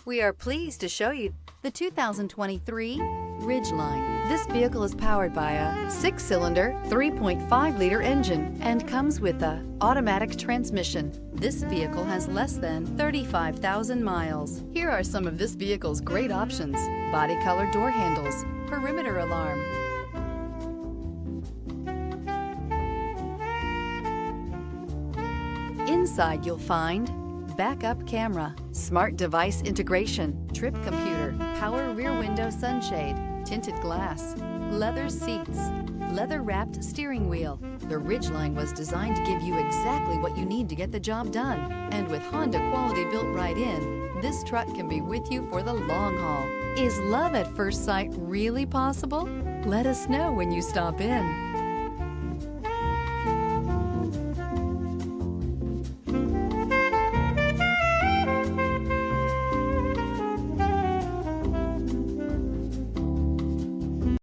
We are pleased to show you the 2023 Ridgeline. This vehicle is powered by a 6-cylinder, 3.5-liter engine and comes with a automatic transmission. This vehicle has less than 35,000 miles. Here are some of this vehicle's great options: body color door handles, perimeter alarm, inside you'll find backup camera, smart device integration, trip computer, power rear window sunshade, tinted glass, leather seats, leather-wrapped steering wheel. The Ridgeline was designed to give you exactly what you need to get the job done. And with Honda quality built right in, this truck can be with you for the long haul. Is love at first sight really possible? Let us know when you stop in.